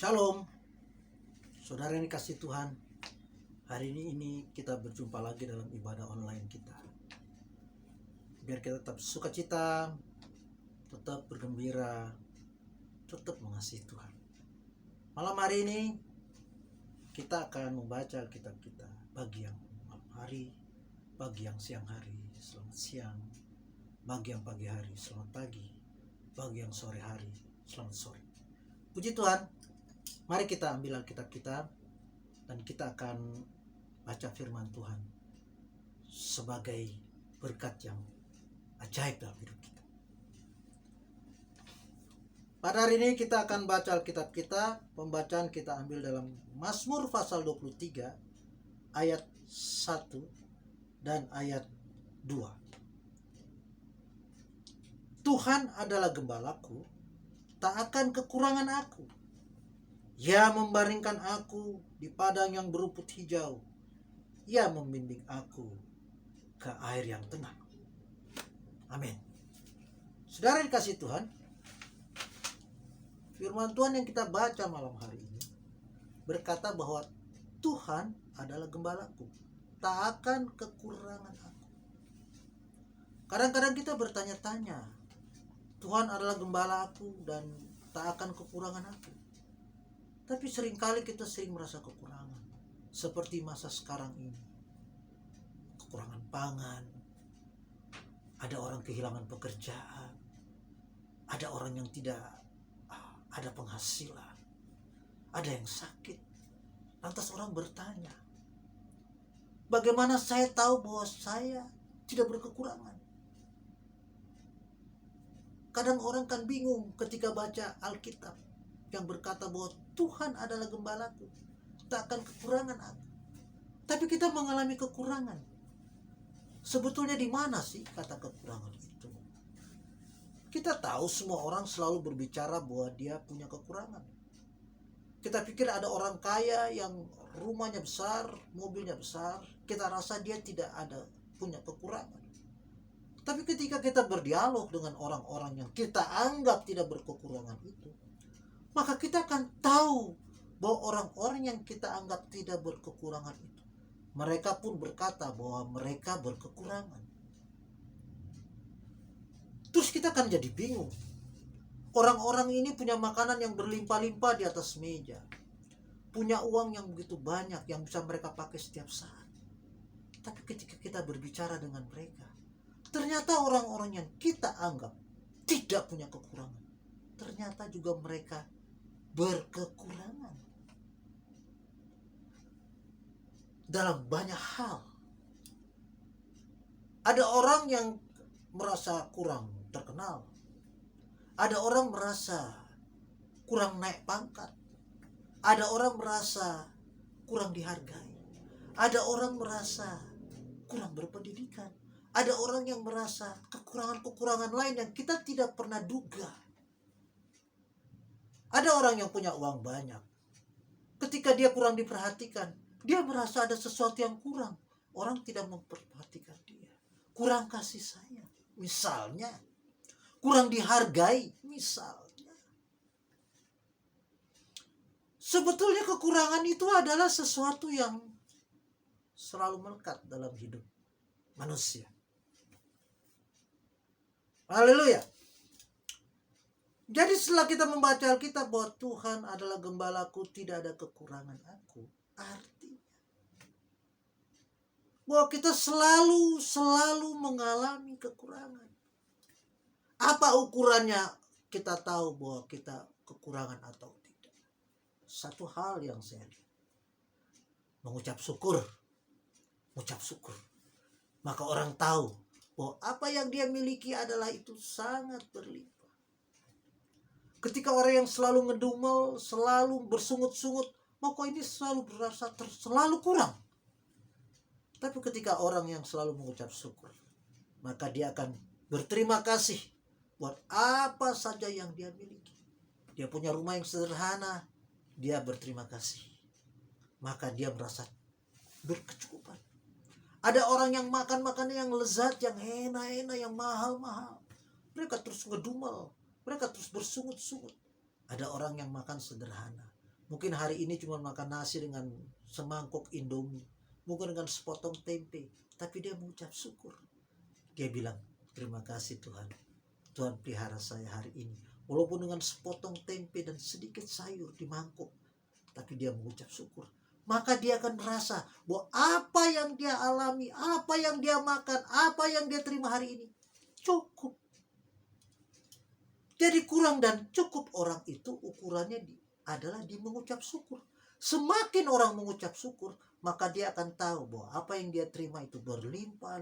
Shalom, saudara yang dikasih Tuhan. Hari ini kita berjumpa lagi dalam ibadah online kita. Biar kita tetap sukacita, tetap bergembira, tetap mengasihi Tuhan. Malam hari ini kita akan membaca Alkitab kita. Bagi yang malam hari, bagi yang siang hari, selamat siang. Bagi yang pagi hari, selamat pagi. Bagi yang sore hari, selamat sore. Puji Tuhan. Mari kita ambil Alkitab kita dan kita akan baca firman Tuhan sebagai berkat yang ajaib dalam hidup kita. Pada hari ini kita akan baca Alkitab kita. Pembacaan kita ambil dalam Mazmur pasal 23 ayat 1 dan ayat 2. Tuhan adalah gembalaku, tak akan kekurangan aku. Ia membaringkan aku di padang yang berumput hijau. Ia membimbing aku ke air yang tenang. Amin. Saudara dikasih Tuhan, firman Tuhan yang kita baca malam hari ini berkata bahwa Tuhan adalah gembalaku, tak akan kekurangan aku. Kadang-kadang kita bertanya-tanya, Tuhan adalah gembala aku dan tak akan kekurangan aku. Tapi seringkali kita sering merasa kekurangan. Seperti masa sekarang ini. Kekurangan pangan. Ada orang kehilangan pekerjaan. Ada orang yang tidak ada penghasilan. Ada yang sakit. Lantas orang bertanya, bagaimana saya tahu bahwa saya tidak berkekurangan? Kadang orang kan bingung ketika baca Alkitab yang berkata bahwa Tuhan adalah gembalaku, tak akan kekurangan aku. Tapi kita mengalami kekurangan. Sebetulnya di mana sih kata kekurangan itu? Kita tahu semua orang selalu berbicara bahwa dia punya kekurangan. Kita pikir ada orang kaya yang rumahnya besar, mobilnya besar, kita rasa dia tidak ada punya kekurangan. Tapi ketika kita berdialog dengan orang-orang yang kita anggap tidak berkekurangan itu, maka kita akan tahu bahwa orang-orang yang kita anggap tidak berkekurangan itu, mereka pun berkata bahwa mereka berkekurangan. Terus kita akan jadi bingung. Orang-orang ini punya makanan yang berlimpah-limpah di atas meja. Punya uang yang begitu banyak yang bisa mereka pakai setiap saat. Tapi ketika kita berbicara dengan mereka, ternyata orang-orang yang kita anggap tidak punya kekurangan, ternyata juga mereka berkekurangan dalam banyak hal. Ada orang yang merasa kurang terkenal. Ada orang merasa kurang naik pangkat. Ada orang merasa kurang dihargai. Ada orang merasa kurang berpendidikan. Ada orang yang merasa kekurangan-kekurangan lain yang kita tidak pernah duga. Ada orang yang punya uang banyak. Ketika dia kurang diperhatikan, dia merasa ada sesuatu yang kurang. Orang tidak memperhatikan dia. Kurang kasih sayang, misalnya. Kurang dihargai, misalnya. Sebetulnya kekurangan itu adalah sesuatu yang selalu melekat dalam hidup manusia. Haleluya. Jadi setelah kita membaca Alkitab bahwa Tuhan adalah gembalaku, tidak ada kekurangan aku, artinya bahwa kita selalu mengalami kekurangan. Apa ukurannya kita tahu bahwa kita kekurangan atau tidak? Satu hal yang saya lihat, mengucap syukur. Maka orang tahu bahwa apa yang dia miliki adalah itu sangat berlimpah. Ketika orang yang selalu ngedumel, selalu bersungut-sungut, maka ini selalu berasa selalu kurang. Tapi ketika orang yang selalu mengucap syukur, maka dia akan berterima kasih buat apa saja yang dia miliki. Dia punya rumah yang sederhana, dia berterima kasih. Maka dia merasa berkecukupan. Ada orang yang makan makanan yang lezat, yang enak-enak, yang mahal-mahal. Mereka terus ngedumel. Mereka terus bersungut-sungut. Ada orang yang makan sederhana. Mungkin hari ini cuma makan nasi dengan semangkuk Indomie, mungkin dengan sepotong tempe, tapi dia mengucap syukur. Dia bilang, terima kasih Tuhan. Tuhan pelihara saya hari ini. Walaupun dengan sepotong tempe dan sedikit sayur di mangkuk, tapi dia mengucap syukur. Maka dia akan merasa bahwa apa yang dia alami, apa yang dia makan, apa yang dia terima hari ini, cukup. Jadi kurang dan cukup orang itu ukurannya adalah di mengucap syukur. Semakin orang mengucap syukur, maka dia akan tahu bahwa apa yang dia terima itu berlimpah.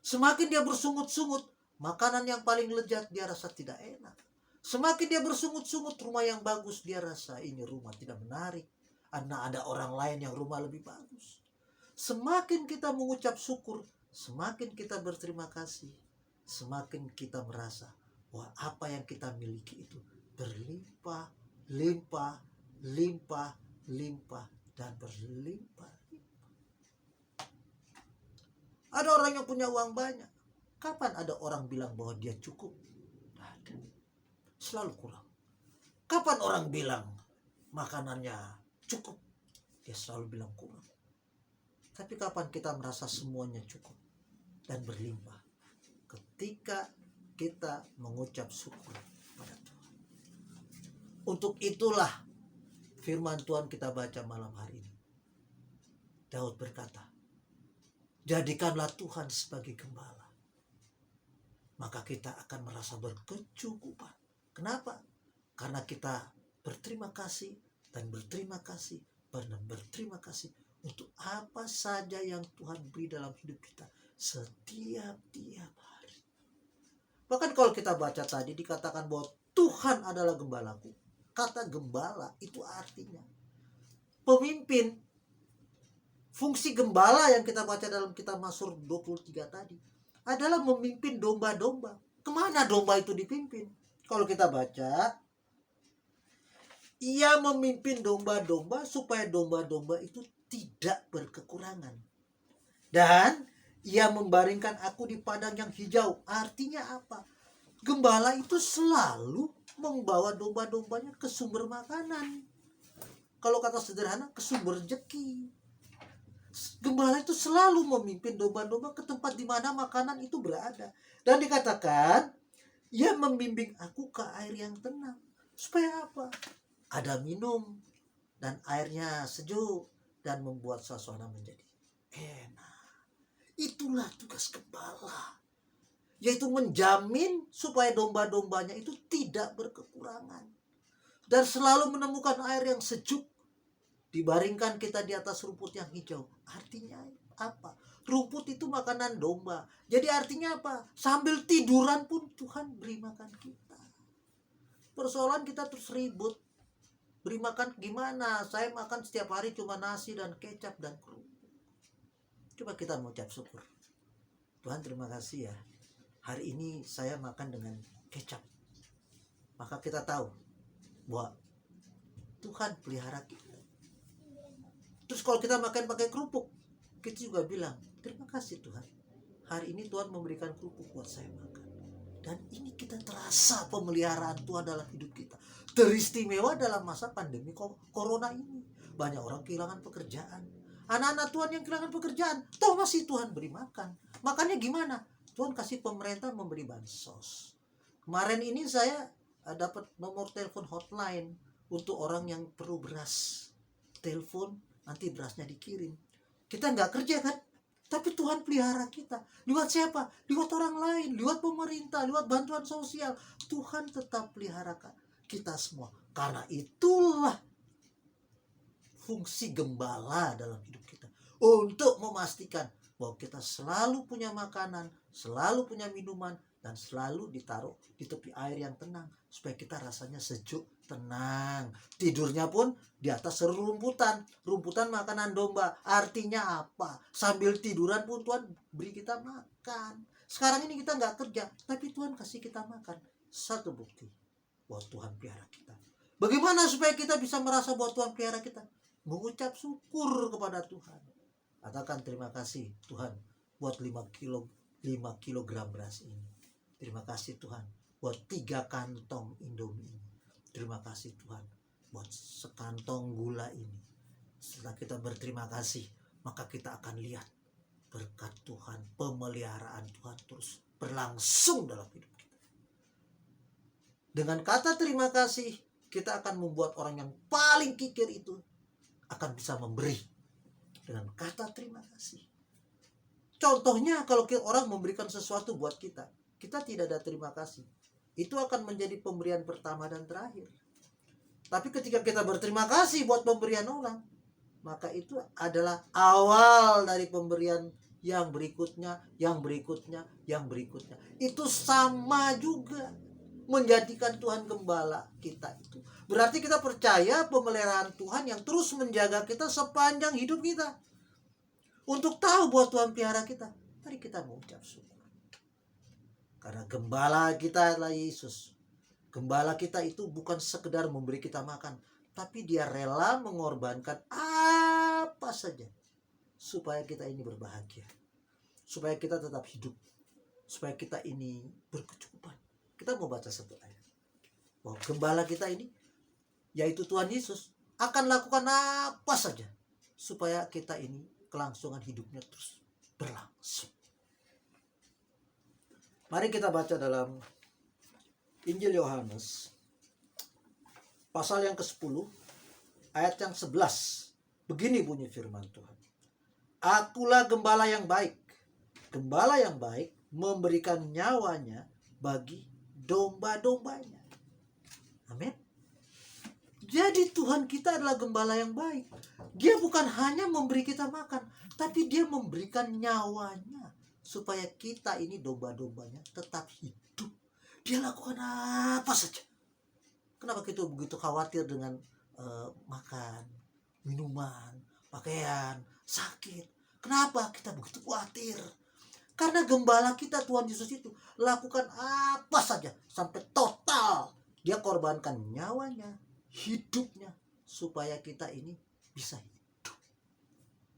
Semakin dia bersungut-sungut, makanan yang paling lezat dia rasa tidak enak. Semakin dia bersungut-sungut, rumah yang bagus dia rasa ini rumah tidak menarik, karena ada orang lain yang rumah lebih bagus. Semakin kita mengucap syukur, semakin kita berterima kasih, semakin kita merasa bahwa apa yang kita miliki itu berlimpah, limpah, dan berlimpah. Ada orang yang punya uang banyak. Kapan ada orang bilang bahwa dia cukup? Tidak ada. Selalu kurang. Kapan orang bilang makanannya cukup? Dia selalu bilang kurang. Tapi kapan kita merasa semuanya cukup dan berlimpah? Ketika kita mengucap syukur pada Tuhan. Untuk itulah firman Tuhan kita baca malam hari ini. Daud berkata, jadikanlah Tuhan sebagai gembala, maka kita akan merasa berkecukupan. Kenapa? Karena kita berterima kasih dan berterima kasih untuk apa saja yang Tuhan beri dalam hidup kita setiap hari. Bahkan kalau kita baca tadi dikatakan bahwa Tuhan adalah gembalaku. Kata gembala itu artinya pemimpin. Fungsi gembala yang kita baca dalam kitab Mazmur 23 tadi adalah memimpin domba-domba. Kemana domba itu dipimpin? Kalau kita baca, ia memimpin domba-domba supaya domba-domba itu tidak berkekurangan. Dan ia membaringkan aku di padang yang hijau. Artinya apa? Gembala itu selalu membawa domba-dombanya ke sumber makanan. Kalau kata sederhana, ke sumber rezeki. Gembala itu selalu memimpin domba-domba ke tempat di mana makanan itu berada. Dan dikatakan, ia membimbing aku ke air yang tenang. Supaya apa? Ada minum dan airnya sejuk dan membuat suasana menjadi enak. Itulah tugas gembala, yaitu menjamin supaya domba-dombanya itu tidak berkekurangan dan selalu menemukan air yang sejuk. Dibaringkan kita di atas rumput yang hijau. Artinya apa? Rumput itu makanan domba. Jadi artinya apa? Sambil tiduran pun Tuhan beri makan kita. Persoalan kita terus ribut. Beri makan gimana? Saya makan setiap hari cuma nasi dan kecap dan kerupuk. Coba kita mengucap syukur. Tuhan terima kasih ya. Hari ini saya makan dengan kecap. Maka kita tahu bahwa Tuhan pelihara kita. Terus kalau kita makan pakai kerupuk, kita juga bilang, terima kasih Tuhan. Hari ini Tuhan memberikan kerupuk buat saya makan. Dan ini kita terasa pemeliharaan Tuhan dalam hidup kita. Teristimewa dalam masa pandemi corona ini. Banyak orang kehilangan pekerjaan. Anak-anak Tuhan yang kehilangan pekerjaan, toh masih Tuhan beri makan. Makanya gimana? Tuhan kasih pemerintah memberi bansos. Kemarin ini saya dapat nomor telepon hotline untuk orang yang perlu beras. Telepon, nanti berasnya dikirim. Kita nggak kerja kan? Tapi Tuhan pelihara kita. Lewat siapa? Lewat orang lain, lewat pemerintah, lewat bantuan sosial. Tuhan tetap pelihara kita semua. Karena itulah fungsi gembala dalam hidup kita. Untuk memastikan bahwa kita selalu punya makanan, selalu punya minuman, dan selalu ditaruh di tepi air yang tenang. Supaya kita rasanya sejuk, tenang. Tidurnya pun di atas rumputan. Rumputan makanan domba. Artinya apa? Sambil tiduran pun Tuhan beri kita makan. Sekarang ini kita nggak kerja, tapi Tuhan kasih kita makan. Satu bukti bahwa Tuhan pelihara kita. Bagaimana supaya kita bisa merasa bahwa Tuhan pelihara kita? Mengucap syukur kepada Tuhan. Katakan terima kasih Tuhan buat 5 kilogram beras ini. Terima kasih Tuhan buat 3 kantong Indomie ini. berterima kasih Tuhan buat sekantong gula ini. Setelah kita berterima kasih, maka kita akan lihat berkat Tuhan, pemeliharaan Tuhan terus berlangsung dalam hidup kita. Dengan kata terima kasih, kita akan membuat orang yang paling kikir itu akan bisa memberi dengan kata terima kasih. Contohnya kalau orang memberikan sesuatu buat kita, kita tidak ada terima kasih, itu akan menjadi pemberian pertama dan terakhir. Tapi ketika kita berterima kasih buat pemberian orang, maka itu adalah awal dari pemberian yang berikutnya, yang berikutnya, yang berikutnya. Itu sama juga menjadikan Tuhan gembala kita itu. Berarti kita percaya pemeliharaan Tuhan yang terus menjaga kita sepanjang hidup kita. Untuk tahu bahwa Tuhan pelihara kita, mari kita mengucap syukur. Karena gembala kita adalah Yesus. Gembala kita itu bukan sekedar memberi kita makan, tapi dia rela mengorbankan apa saja supaya kita ini berbahagia, supaya kita tetap hidup, supaya kita ini berkecukupan. Kita mau baca satu ayat bahwa gembala kita ini, yaitu Tuhan Yesus, akan lakukan apa saja supaya kita ini kelangsungan hidupnya terus berlangsung. Mari kita baca dalam Injil Yohanes pasal yang ke-10 ayat yang 11. Begini bunyi firman Tuhan. Akulah gembala yang baik. Gembala yang baik memberikan nyawanya bagi domba-dombanya. Amin. Jadi Tuhan kita adalah gembala yang baik. Dia bukan hanya memberi kita makan, tapi dia memberikan nyawanya supaya kita ini domba-dombanya tetap hidup. Dia lakukan apa saja. Kenapa kita begitu khawatir dengan makan, minuman, pakaian, sakit? Kenapa kita begitu khawatir? Karena gembala kita Tuhan Yesus itu lakukan apa saja sampai total. Dia korbankan nyawanya, hidupnya supaya kita ini bisa hidup.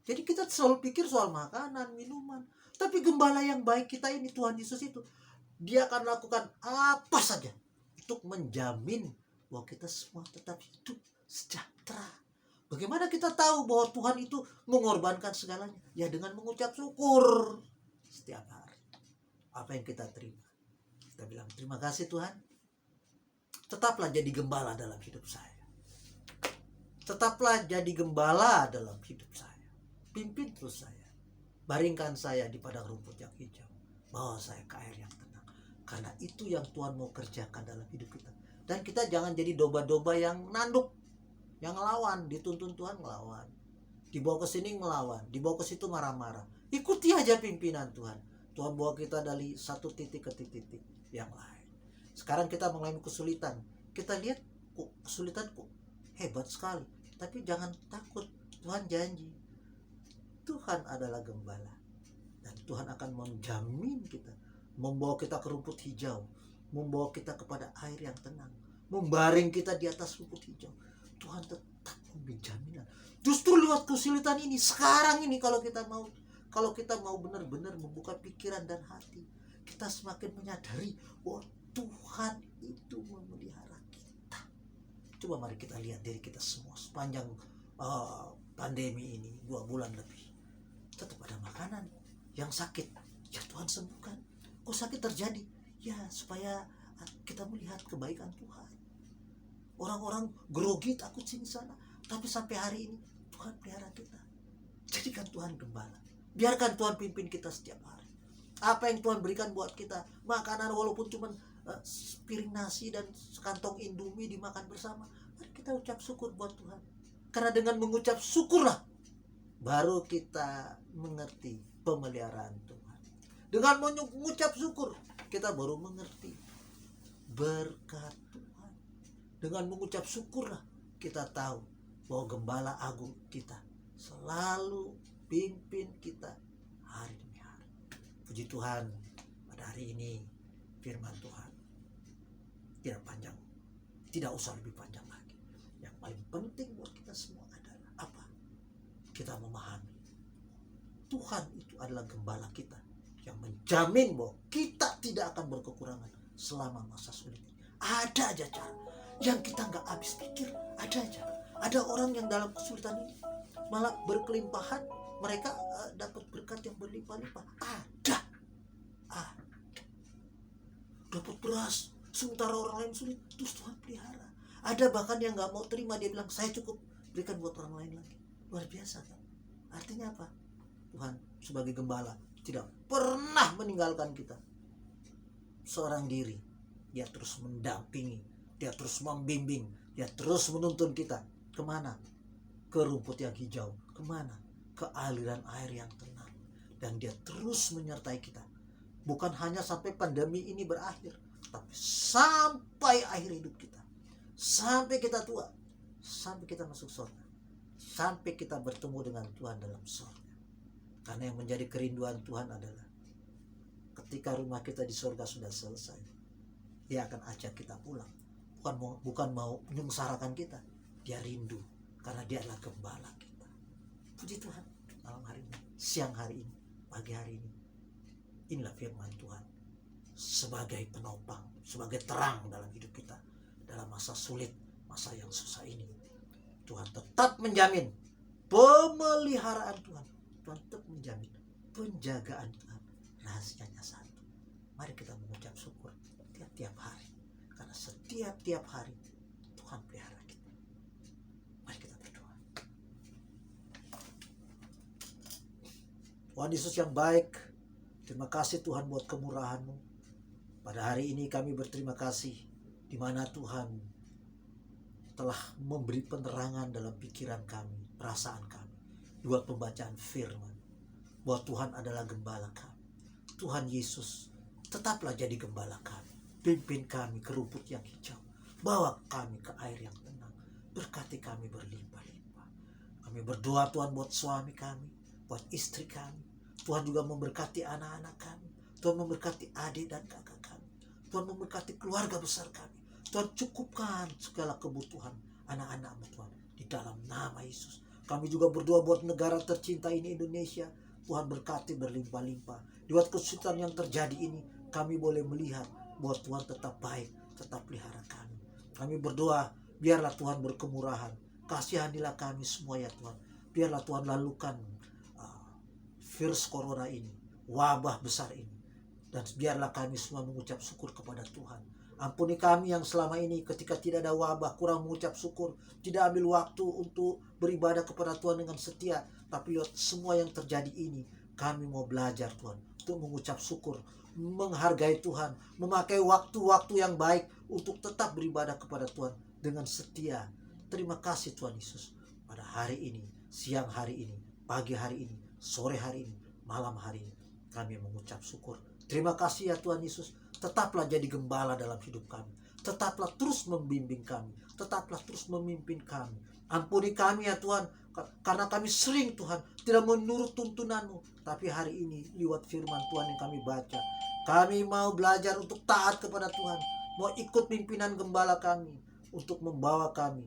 Jadi kita selalu pikir soal makanan, minuman. Tapi gembala yang baik kita ini Tuhan Yesus itu, dia akan lakukan apa saja untuk menjamin bahwa kita semua tetap hidup sejahtera. Bagaimana kita tahu bahwa Tuhan itu mengorbankan segalanya? Ya dengan mengucap syukur setiap hari. Apa yang kita terima, kita bilang terima kasih Tuhan. Tetaplah jadi gembala dalam hidup saya. Tetaplah jadi gembala dalam hidup saya. Pimpin terus saya. Baringkan saya di padang rumput yang hijau. Bawa saya ke air yang tenang. Karena itu yang Tuhan mau kerjakan dalam hidup kita. Dan kita jangan jadi domba-domba yang nanduk, yang ngelawan. Dituntun Tuhan ngelawan, dibawa ke sini ngelawan, dibawa ke situ marah-marah. Ikuti aja pimpinan Tuhan. Tuhan bawa kita dari satu titik ke titik yang lain. Sekarang kita mengalami kesulitan. Kita lihat kok kesulitan kok hebat sekali. Tapi jangan takut. Tuhan janji Tuhan adalah gembala. Dan Tuhan akan menjamin kita, membawa kita ke rumput hijau, membawa kita kepada air yang tenang, membaring kita di atas rumput hijau. Tuhan tetap memberi jaminan. Justru lewat kesulitan ini, sekarang ini kalau kita mau benar-benar membuka pikiran dan hati, kita semakin menyadari bahwa Tuhan itu memelihara kita. Coba mari kita lihat diri kita semua sepanjang pandemi ini 2 bulan lebih. Tetap ada makanan. Yang sakit, ya Tuhan sembuhkan. Kok sakit terjadi? Ya supaya kita melihat kebaikan Tuhan. Orang-orang grogi takut sini sana, tapi sampai hari ini Tuhan pelihara kita. Jadikan Tuhan gembala. Biarkan Tuhan pimpin kita setiap hari. Apa yang Tuhan berikan buat kita, makanan walaupun cuma sepiring nasi dan sekantong indomie dimakan bersama, mari kita ucap syukur buat Tuhan. Karena dengan mengucap syukurlah baru kita mengerti pemeliharaan Tuhan. Dengan mengucap syukur kita baru mengerti berkat Tuhan. Dengan mengucap syukurlah kita tahu bahwa gembala agung kita selalu pimpin kita hari demi hari. Puji Tuhan, pada hari ini firman Tuhan tidak panjang, tidak usah lebih panjang lagi. Yang paling penting buat kita semua adalah apa? Kita memahami Tuhan itu adalah gembala kita yang menjamin bahwa kita tidak akan berkekurangan selama masa sulit. Ada aja cara. yang kita nggak habis pikir. Ada aja. Ada orang yang dalam kesulitan ini malah berkelimpahan, mereka dapat berkat yang berlimpah-limpah. Ada. Dapat beras, sementara orang lain sulit, terus Tuhan pelihara. Ada bahkan yang nggak mau terima, dia bilang saya cukup, berikan buat orang lain lagi. Luar biasa kan? Artinya apa? Tuhan sebagai gembala tidak pernah meninggalkan kita seorang diri. Dia terus mendampingi, dia terus membimbing, dia terus menuntun kita. Kemana? Ke rumput yang hijau. Kemana? Ke aliran air yang tenang. Dan dia terus menyertai kita. Bukan hanya sampai pandemi ini berakhir, tapi sampai akhir hidup kita. Sampai kita tua, sampai kita masuk surga, sampai kita bertemu dengan Tuhan dalam surga. Karena yang menjadi kerinduan Tuhan adalah ketika rumah kita di surga sudah selesai, Dia akan ajak kita pulang. Bukan mau menyengsarakan kita. Dia rindu karena Dia adalah gembala kita. Puji Tuhan, malam hari ini, siang hari ini, pagi hari ini, inilah firman Tuhan sebagai penopang, sebagai terang dalam hidup kita dalam masa sulit, masa yang susah ini. Tuhan tetap menjamin pemeliharaan Tuhan. Tuhan tetap menjamin penjagaan Tuhan. Rahasianya satu. Mari kita mengucap syukur tiap-tiap hari, karena setiap hari Tuhan pelihara kita. Mari kita berdoa. Tuhan Yesus yang baik, terima kasih Tuhan buat kemurahan-Mu. Pada hari ini kami berterima kasih di mana Tuhan telah memberi penerangan dalam pikiran kami, perasaan kami, buat pembacaan firman, bahwa Tuhan adalah gembala kami. Tuhan Yesus tetaplah jadi gembala kami. Pimpin kami ke rumput yang hijau. Bawa kami ke air yang tenang. Berkati kami berlimpah-limpah. Kami berdoa Tuhan buat suami kami, buat istri kami. Tuhan juga memberkati anak-anak kami. Tuhan memberkati adik dan kakak kami. Tuhan memberkati keluarga besar kami. Tuhan cukupkan segala kebutuhan anak-anak-Mu Tuhan. Di dalam nama Yesus. Kami juga berdoa buat negara tercinta ini, Indonesia. Tuhan berkati berlimpah-limpah. Di waktu kesulitan yang terjadi ini, kami boleh melihat bahwa Tuhan tetap baik, tetap pelihara kami. Kami berdoa, biarlah Tuhan berkemurahan. Kasihanilah kami semua ya Tuhan. Biarlah Tuhan lalukan virus corona ini, wabah besar ini. Dan biarlah kami semua mengucap syukur kepada Tuhan. Ampuni kami yang selama ini ketika tidak ada wabah kurang mengucap syukur, tidak ambil waktu untuk beribadah kepada Tuhan dengan setia. Tapi lihat semua yang terjadi ini, kami mau belajar Tuhan untuk mengucap syukur, menghargai Tuhan, memakai waktu-waktu yang baik untuk tetap beribadah kepada Tuhan dengan setia. Terima kasih Tuhan Yesus. Pada hari ini, siang hari ini, pagi hari ini, sore hari ini, malam hari ini, kami mengucap syukur. Terima kasih ya Tuhan Yesus. Tetaplah jadi gembala dalam hidup kami. Tetaplah terus membimbing kami. Tetaplah terus memimpin kami. Ampuni kami ya Tuhan, karena kami sering Tuhan tidak menurut tuntunan-Mu. Tapi hari ini lewat firman Tuhan yang kami baca, kami mau belajar untuk taat kepada Tuhan. Mau ikut pimpinan gembala kami untuk membawa kami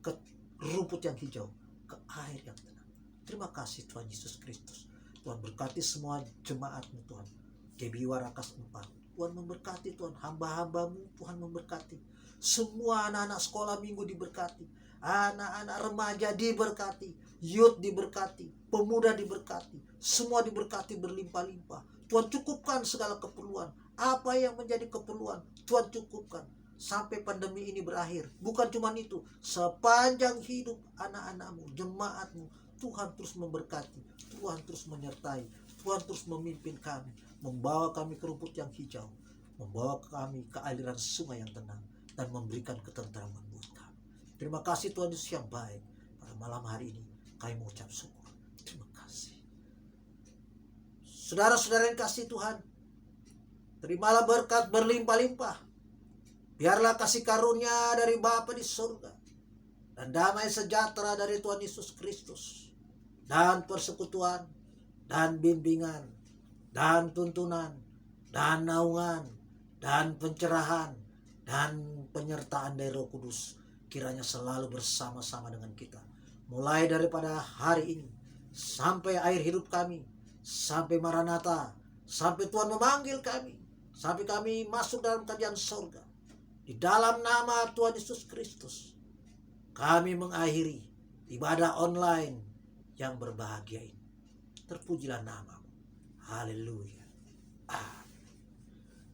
ke rumput yang hijau, ke air yang tenang. Terima kasih Tuhan Yesus Kristus. Tuhan berkati semua jemaat-Mu Tuhan. GB Warakas 4. Tuhan memberkati Tuhan, hamba-hamba-Mu Tuhan memberkati. Semua anak-anak sekolah minggu diberkati. Anak-anak remaja diberkati. Youth diberkati. Pemuda diberkati. Semua diberkati berlimpah-limpah. Tuhan cukupkan segala keperluan. Apa yang menjadi keperluan, Tuhan cukupkan. Sampai pandemi ini berakhir. Bukan cuma itu. Sepanjang hidup anak-anak-Mu, jemaat-Mu, Tuhan terus memberkati. Tuhan terus menyertai. Tuhan terus memimpin kami, membawa kami ke rumput yang hijau, membawa kami ke aliran sungai yang tenang, dan memberikan ketenteraman buat kami. Terima kasih Tuhan Yesus yang baik. Pada malam hari ini kami mengucap syukur. Terima kasih. Saudara-saudara yang kasih Tuhan, terimalah berkat berlimpah-limpah. Biarlah kasih karunia dari Bapa di surga, dan damai sejahtera dari Tuhan Yesus Kristus, dan persekutuan, dan bimbingan, dan tuntunan, dan naungan, dan pencerahan, dan penyertaan dari Roh Kudus kiranya selalu bersama-sama dengan kita, mulai daripada hari ini sampai akhir hidup kami, sampai Maranatha, sampai Tuhan memanggil kami, sampai kami masuk dalam kerajaan surga. Di dalam nama Tuhan Yesus Kristus, kami mengakhiri ibadah online yang berbahagia ini. Terpujilah namamu. Haleluya.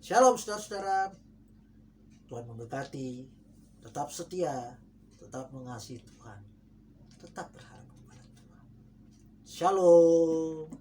Shalom saudara-saudara. Tuhan memberkati. Tetap setia, tetap mengasihi Tuhan, tetap berharap kepada Tuhan. Shalom.